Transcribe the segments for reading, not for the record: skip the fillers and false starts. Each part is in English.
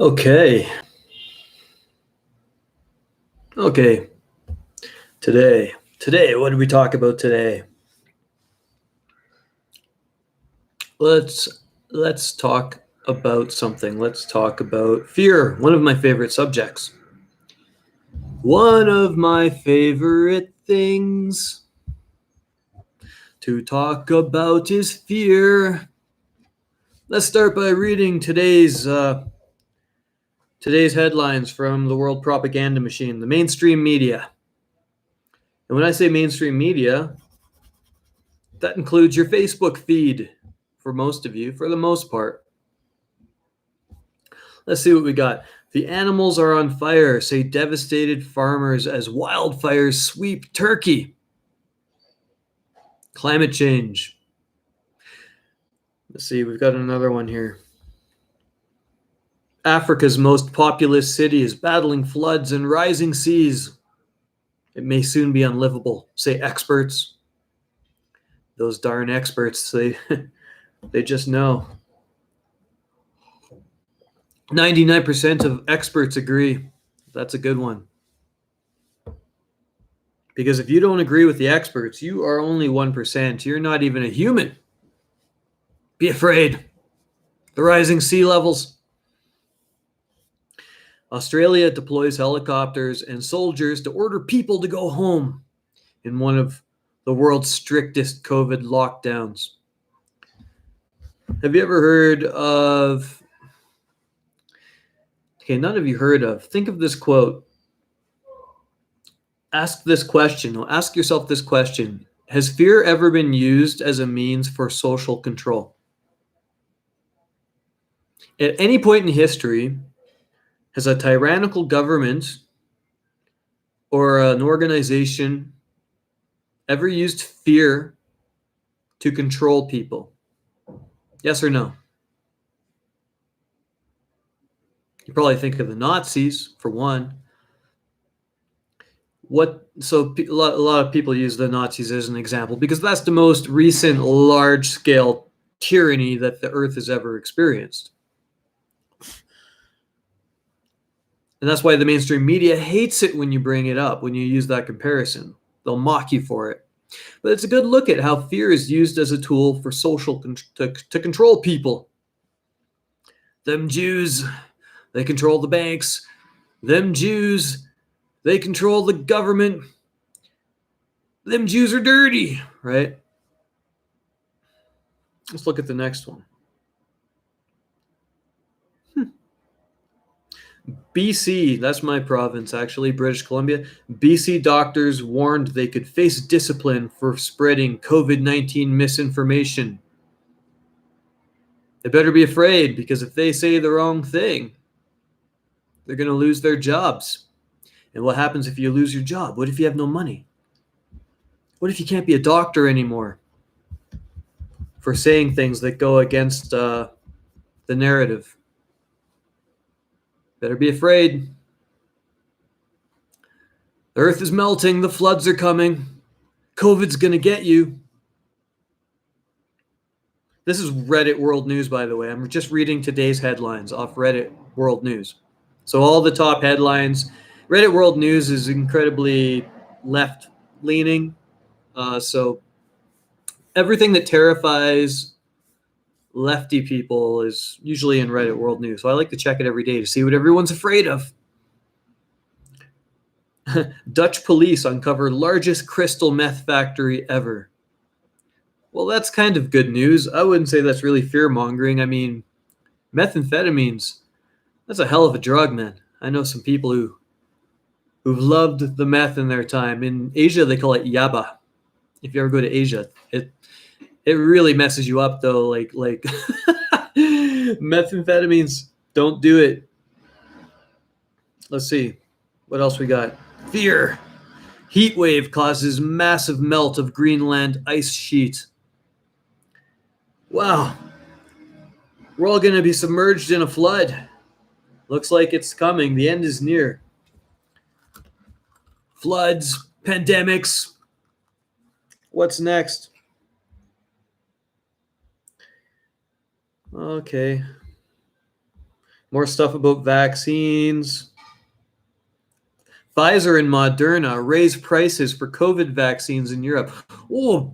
Okay. Okay. Today, what did we talk about today? Let's talk about something. Let's talk about fear, one of my favorite subjects. One of my favorite things to talk about is fear. Let's start by reading today's headlines from the world propaganda machine, the mainstream media. And when I say mainstream media, that includes your Facebook feed for most of you, for the most part. Let's see what we got. The animals are on fire, say devastated farmers as wildfires sweep Turkey. Climate change. Let's see, we've got another one here. Africa's most populous city is battling floods and rising seas. It may soon be unlivable, say experts. Those darn experts, they just know. 99% of experts agree. That's a good one. Because if you don't agree with the experts, you are only 1%. You're not even a human. Be afraid. The rising sea levels. Australia deploys helicopters and soldiers to order people to go home in one of the world's strictest COVID lockdowns. Have you ever heard of... Okay, none of you heard of. Think of this quote. Ask this question. Ask yourself this question. Has fear ever been used as a means for social control? At any point in history, has a tyrannical government or an organization ever used fear to control people? Yes or no? You probably think of the Nazis, for one. A lot of people use the Nazis as an example because that's the most recent large-scale tyranny that the Earth has ever experienced. And that's why the mainstream media hates it when you bring it up, when you use that comparison. They'll mock you for it. But it's a good look at how fear is used as a tool for to control people. Them Jews, they control the banks. Them Jews, they control the government. Them Jews are dirty, right? Let's look at the next one. BC, that's my province actually, British Columbia. BC doctors warned they could face discipline for spreading COVID-19 misinformation. They better be afraid because if they say the wrong thing, they're going to lose their jobs. And what happens if you lose your job? What if you have no money? What if you can't be a doctor anymore for saying things that go against the narrative? Better be afraid. The earth is melting. The floods are coming. COVID's going to get you. This is Reddit World News, by the way. I'm just reading today's headlines off Reddit World News. So all the top headlines. Reddit World News is incredibly left-leaning. So everything that terrifies lefty people is usually in Reddit World News. So I like to check it every day to see what everyone's afraid of. Dutch police uncover largest crystal meth factory ever. Well, that's kind of good news. I wouldn't say that's really fear-mongering. I mean, methamphetamines, that's a hell of a drug, man. I know some people who've loved the meth in their time. In Asia, they call it yaba. If you ever go to Asia, it really messes you up, though. Like methamphetamines, don't do it. Let's see. What else we got? Fear. Heat wave causes massive melt of Greenland ice sheet. Wow. We're all going to be submerged in a flood. Looks like it's coming. The end is near. Floods, pandemics. What's next? Okay. More stuff about vaccines. Pfizer and Moderna raise prices for COVID vaccines in Europe. Oh,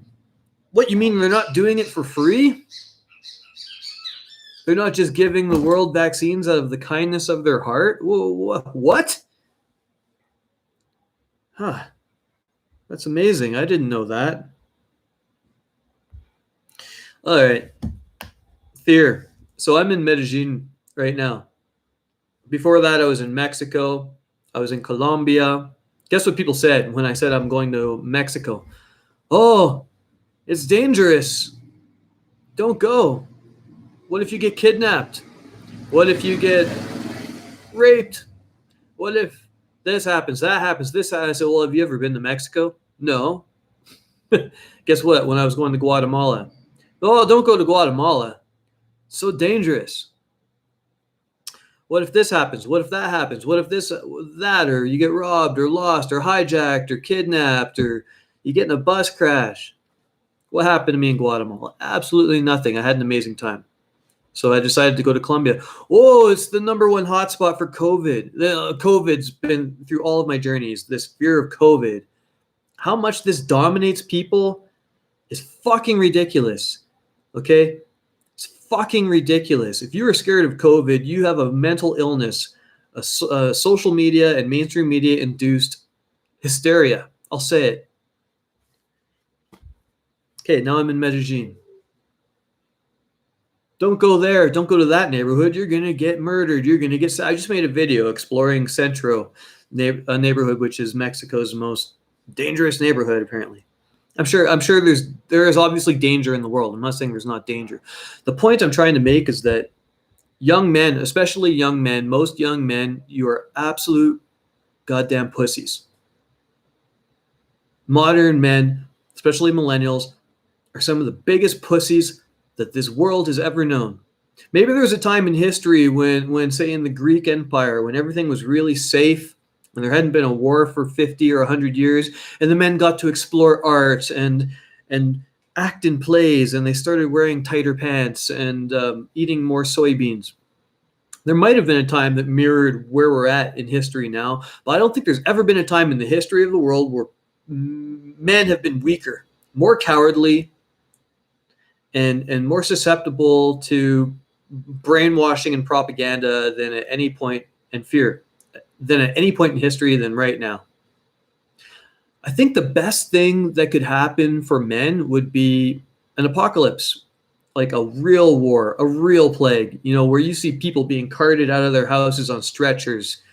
what, you mean they're not doing it for free? They're not just giving the world vaccines out of the kindness of their heart? Whoa, what? Huh. That's amazing. I didn't know that. All right. Fear. So I'm in Medellin right now. Before that, I was in Mexico. I was in Colombia. Guess what people said when I said I'm going to Mexico? Oh, it's dangerous. Don't go. What if you get kidnapped? What if you get raped? What if this happens, that happens, this happens? I said, well, have you ever been to Mexico? No. Guess what? When I was going to Guatemala. Oh, don't go to Guatemala. So dangerous. What if this happens? What if that happens? What if this, that, or you get robbed or lost or hijacked or kidnapped or you get in a bus crash? What happened to me in Guatemala? Absolutely nothing. I had an amazing time. So I decided to go to Colombia. Oh, it's the number one hotspot for COVID. COVID's been through all of my journeys. This fear of COVID. How much this dominates people is fucking ridiculous. Okay? It's fucking ridiculous. If you are scared of COVID, you have a mental illness, a social media and mainstream media induced hysteria. I'll say it. Okay, now I'm in Medellin. Don't go there. Don't go to that neighborhood. You're going to get murdered. You're going to get... I just made a video exploring Centro, a neighborhood which is Mexico's most dangerous neighborhood, apparently. I'm sure there is obviously danger in the world. I'm not saying there's not danger. The point I'm trying to make is that young men, especially young men, most young men, you are absolute goddamn pussies. Modern men, especially millennials, are some of the biggest pussies that this world has ever known. Maybe there was a time in history when, say, in the Greek Empire, when everything was really safe, and there hadn't been a war for 50 or 100 years, and the men got to explore art and act in plays, and they started wearing tighter pants and eating more soybeans. There might have been a time that mirrored where we're at in history now, but I don't think there's ever been a time in the history of the world where men have been weaker, more cowardly, and more susceptible to brainwashing and propaganda than at any point, and fear than at any point in history than right now. I think the best thing that could happen for men would be an apocalypse, like a real war, a real plague, where you see people being carted out of their houses on stretchers,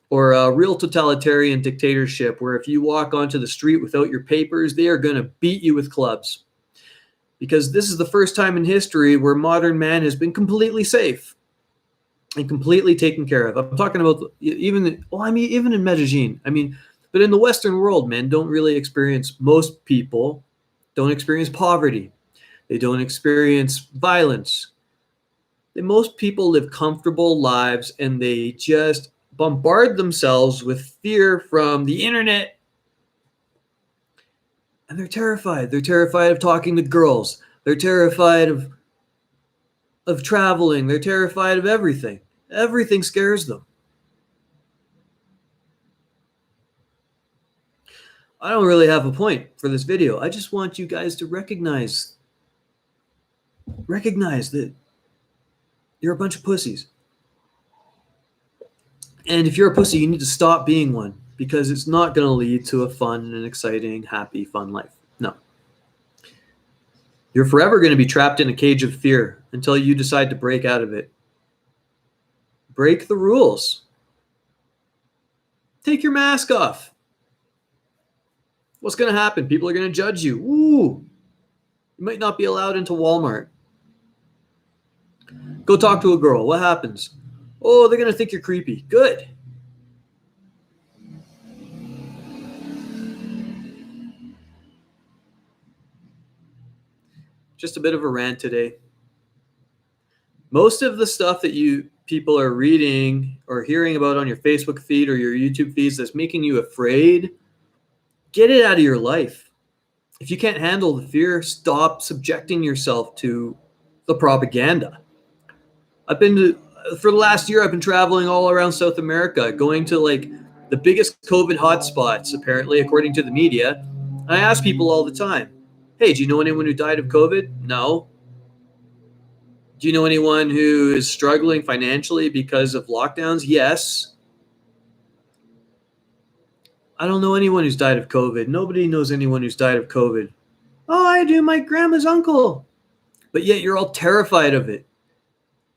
or a real totalitarian dictatorship where if you walk onto the street without your papers, they are going to beat you with clubs. Because this is the first time in history where modern man has been completely safe and completely taken care of. I'm talking about even in Medellin. But in the Western world, men don't really experience, most people don't experience poverty. They don't experience violence. Most people live comfortable lives and they just bombard themselves with fear from the internet. And they're terrified. They're terrified of talking to girls. They're terrified of traveling. They're terrified of everything. Everything scares them. I don't really have a point for this video. I just want you guys to recognize that you're a bunch of pussies. And if you're a pussy, you need to stop being one, because it's not going to lead to a fun and exciting, happy, fun life. No. You're forever going to be trapped in a cage of fear until you decide to break out of it. Break the rules. Take your mask off. What's going to happen? People are going to judge you. Ooh. You might not be allowed into Walmart. Go talk to a girl. What happens? Oh, they're going to think you're creepy. Good. Just a bit of a rant today. Most of the stuff that you people are reading or hearing about on your Facebook feed or your YouTube feeds that's making you afraid, get it out of your life. If you can't handle the fear, stop subjecting yourself to the propaganda. For the last year, I've been traveling all around South America, going to like the biggest COVID hotspots, apparently, according to the media. I ask people all the time, hey, do you know anyone who died of COVID? No. Do you know anyone who is struggling financially because of lockdowns? Yes. I don't know anyone who's died of COVID. Nobody knows anyone who's died of COVID. Oh, I do. My grandma's uncle. But yet you're all terrified of it.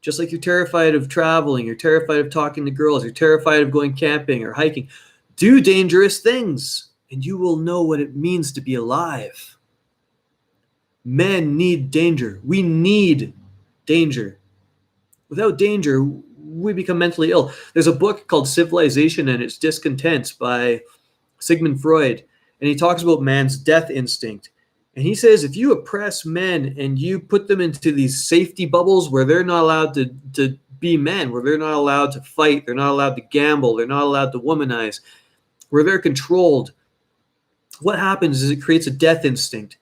Just like you're terrified of traveling, you're terrified of talking to girls, you're terrified of going camping or hiking. Do dangerous things, and you will know what it means to be alive. Men need danger. We need danger. Without danger, we become mentally ill. There's a book called Civilization and Its Discontents by Sigmund Freud, and he talks about man's death instinct. And he says if you oppress men and you put them into these safety bubbles where they're not allowed to be men, where they're not allowed to fight, they're not allowed to gamble, they're not allowed to womanize, where they're controlled, what happens is it creates a death instinct.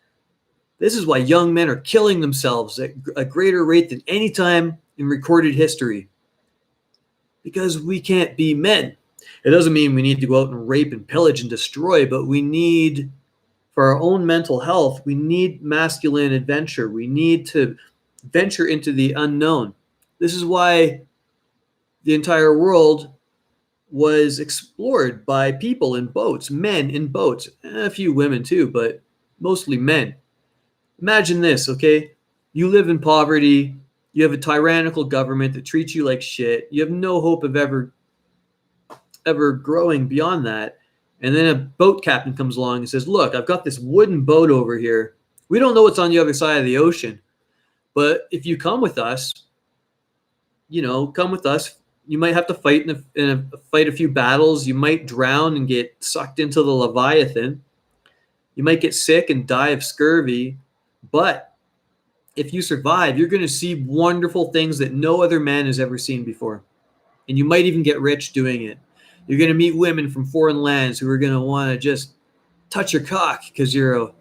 This is why young men are killing themselves at a greater rate than any time in recorded history. Because we can't be men. It doesn't mean we need to go out and rape and pillage and destroy, but we need, for our own mental health, we need masculine adventure. We need to venture into the unknown. This is why the entire world was explored by people in boats, men in boats, a few women too, but mostly men. Imagine this, okay? You live in poverty. You have a tyrannical government that treats you like shit. You have no hope of ever growing beyond that. And then a boat captain comes along and says, look, I've got this wooden boat over here. We don't know what's on the other side of the ocean. But if you come with us, come with us. You might have to fight fight a few battles. You might drown and get sucked into the Leviathan. You might get sick and die of scurvy. But if you survive, you're going to see wonderful things that no other man has ever seen before. And you might even get rich doing it. You're going to meet women from foreign lands who are going to want to just touch your cock because you're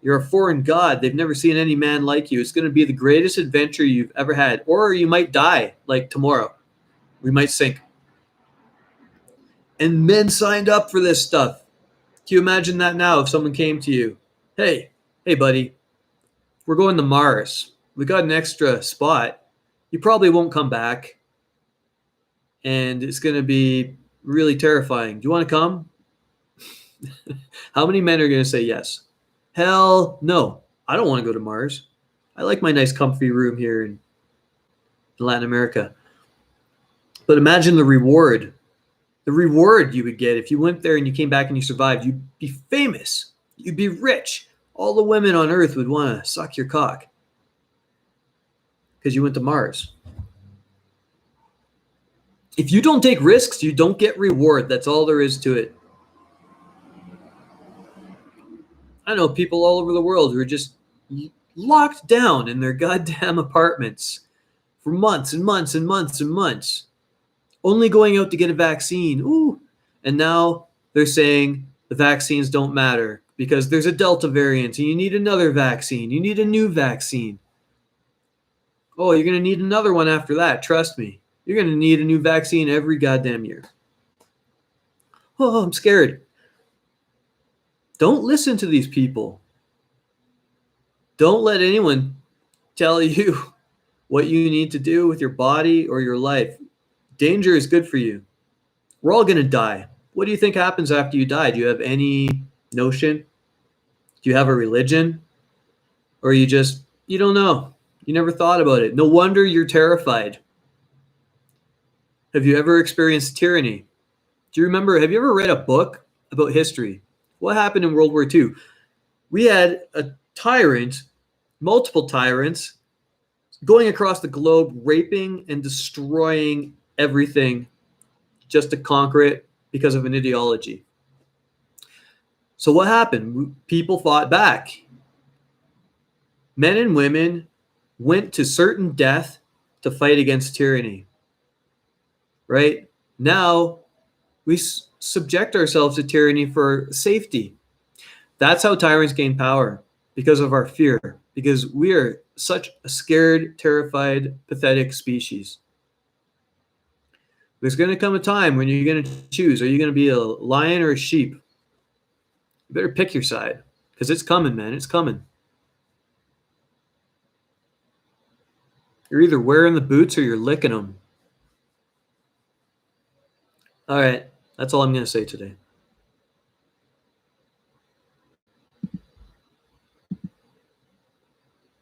a foreign god. They've never seen any man like you. It's going to be the greatest adventure you've ever had. Or you might die like tomorrow. We might sink. And men signed up for this stuff. Can you imagine that now if someone came to you? Hey, buddy, we're going to Mars. We got an extra spot. You probably won't come back. And it's going to be really terrifying. Do you want to come? How many men are going to say yes? Hell no. I don't want to go to Mars. I like my nice comfy room here in Latin America. But imagine the reward. The reward you would get if you went there and you came back and you survived. You'd be famous. You'd be rich. All the women on Earth would want to suck your cock because you went to Mars. If you don't take risks, you don't get reward. That's all there is to it. I know people all over the world who are just locked down in their goddamn apartments for months and months and months and months, only going out to get a vaccine. Ooh. And now they're saying the vaccines don't matter because there's a Delta variant and you need another vaccine. You need a new vaccine. Oh, you're going to need another one after that. Trust me. You're going to need a new vaccine every goddamn year. Oh, I'm scared. Don't listen to these people. Don't let anyone tell you what you need to do with your body or your life. Danger is good for you. We're all going to die. What do you think happens after you die? Do you have any notion? Do you have a religion? Or you don't know. You never thought about it. No wonder you're terrified. Have you ever experienced tyranny? Do you remember, have you ever read a book about history? What happened in World War II? We had a tyrant, multiple tyrants, going across the globe, raping and destroying everything just to conquer it because of an ideology. So what happened? People fought back. Men and women went to certain death to fight against tyranny. Right? Now, we subject ourselves to tyranny for safety. That's how tyrants gain power, because of our fear, because we are such a scared, terrified, pathetic species. There's going to come a time when you're going to choose. Are you going to be a lion or a sheep? You better pick your side because it's coming, man. It's coming. You're either wearing the boots or you're licking them. All right. That's all I'm going to say today.